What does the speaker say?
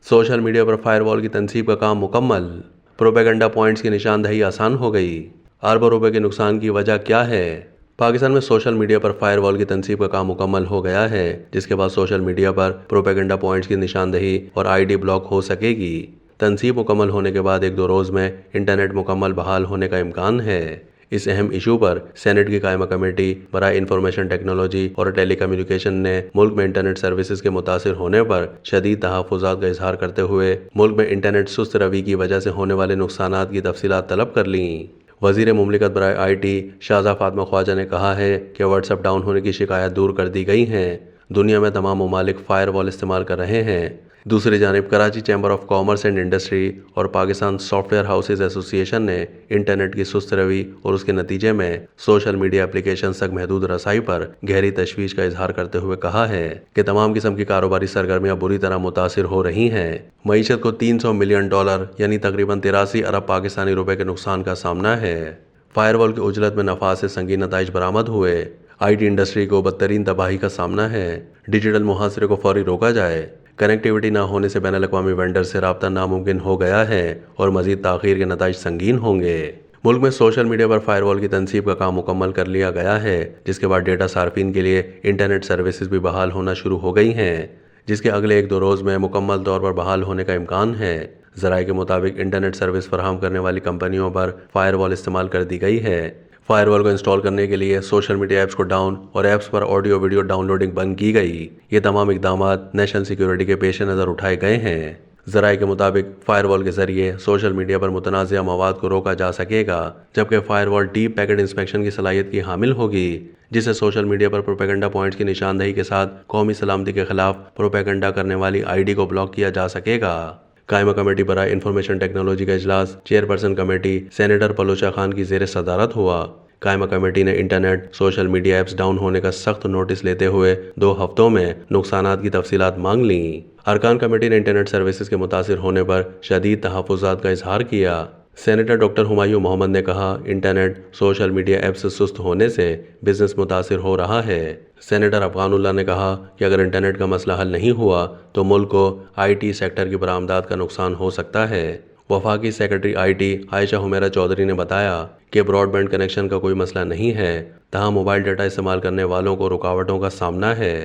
Social media पर firewall की तनसीब का काम मुकम्मल। प्रोपेगेंडा पॉइंट्स की निशानदही आसान हो गई। अरबों रुपए के नुकसान की वजह क्या है? पाकिस्तान में सोशल मीडिया पर फायरवॉल की तनसीब का काम मुकम्मल हो गया है, जिसके बाद सोशल मीडिया पर प्रोपेगेंडा पॉइंट्स की निशानदही और आईडी ब्लॉक हो सकेगी। तनसीब मुकम्मल होने के बाद 1-2 रोज में इंटरनेट मुकम्मल बहाल होने का इम्कान है। इस अहम इशू पर सेनेट की कायमा कमेटी बराए इंफॉर्मेशन टेक्नोलॉजी और टेली कम्युनिकेशन ने मुल्क में इंटरनेट सर्विसेज के मुतासिर होने पर शदीद तहफ़्फ़ुज़ात का इजहार करते हुए मुल्क में इंटरनेट सुस्त रवी की वजह से होने वाले नुकसानात की तफसीलात तलब कर लीं। वज़ीर मुमलिकत बराए IT शाहज़ा फातिमा ख्वाजा ने कहा है कि व्हाट्सएप डाउन होने की शिकायत दूर कर दी गई हैं। दुनिया में तमाम ममालिक फायरवॉल इस्तेमाल कर रहे हैं। दूसरी जानिब Karachi chamber of commerce and industry और पाकिस्तान सॉफ्टवेयर हाउसेज एसोसिएशन ने इंटरनेट की सुस्त रवी और उसके नतीजे में सोशल मीडिया एप्लीकेशन तक महदूद रसाई पर गहरी तशवीश का इजहार करते हुए कहा है कि तमाम किस्म की कारोबारी सरगर्मियां बुरी तरह मुतासिर हो रही हैं। मईशत को $300 मिलियन यानी तकरीबन 83 अरब पाकिस्तानी रुपए के नुकसान का सामना है। फायरवॉल की उजलत में नफा से संगीन नताइज बरामद हुए। IT इंडस्ट्री को बदतरीन तबाही का सामना है। डिजिटल मुहासरे को फौरी रोका जाए। कनेक्टिविटी ना होने से बैनुल-अक़वामी वेंडर से राब्ता नामुमकिन हो गया है और मजीद ताख़ीर के नताइज संगीन होंगे। मुल्क में सोशल मीडिया पर फायरवॉल की तनसीब का काम मुकम्मल कर लिया गया है, जिसके बाद डेटा सार्फिन के लिए इंटरनेट सर्विसेज भी बहाल होना शुरू हो गई हैं, जिसके अगले 1-2 रोज़ में मुकम्मल तौर पर बहाल होने का इम्कान है। ज़राए के मुताबिक इंटरनेट सर्विस फराहम करने वाली कंपनियों पर फायरवॉल इस्तेमाल कर दी गई है। फायरवॉल को इंस्टॉल करने के लिए सोशल मीडिया ऐप्स को डाउन और ऐप्स पर ऑडियो वीडियो डाउनलोडिंग बंद की गई। ये तमाम इक़दामात नेशनल सिक्योरिटी के पेश नज़र उठाए गए हैं। ज़राए के मुताबिक फायरवॉल के जरिए सोशल मीडिया पर मुतनाज़िया मवाद को रोका जा सकेगा, जबकि फायरवॉल डीप पैकेट इंस्पेक्शन की सलाहियत की हामिल होगी, जिससे सोशल मीडिया पर प्रोपेगेंडा पॉइंट्स की निशानदही के साथ कौमी सलामती के खिलाफ प्रोपेगेंडा करने वाली ID को ब्लॉक किया जा सकेगा। कायमा कमेटी बराए इंफॉर्मेशन टेक्नोलॉजी का इजलास चेयरपर्सन कमेटी सेनेटर पलोचा खान की ज़ेर सदारत हुआ। कायमा कमेटी ने internet social media apps down होने का सख्त नोटिस लेते हुए 2 हफ्तों में नुकसानात की तफसीलात मांग लीं। अरकान कमेटी ने इंटरनेट सर्विसेज के मुतासिर होने पर शदीद तहफ़्फ़ुज़ात का इजहार किया। सेनेटर डॉक्टर हुमायूं मोहम्मद ने कहा, इंटरनेट सोशल मीडिया ऐप से सुस्त होने से बिजनेस मुतासिर हो रहा है। सेनेटर अफ़गानुल्लाह ने कहा कि अगर इंटरनेट का मसला हल नहीं हुआ तो मुल्क को IT सेक्टर की बरामदात का नुकसान हो सकता है। वफाकी सेक्रेटरी IT आयशा हुमैरा चौधरी ने बताया कि ब्रॉडबैंड कनेक्शन का कोई मसला नहीं है, तहां मोबाइल डाटा इस्तेमाल करने वालों को रुकावटों का सामना है।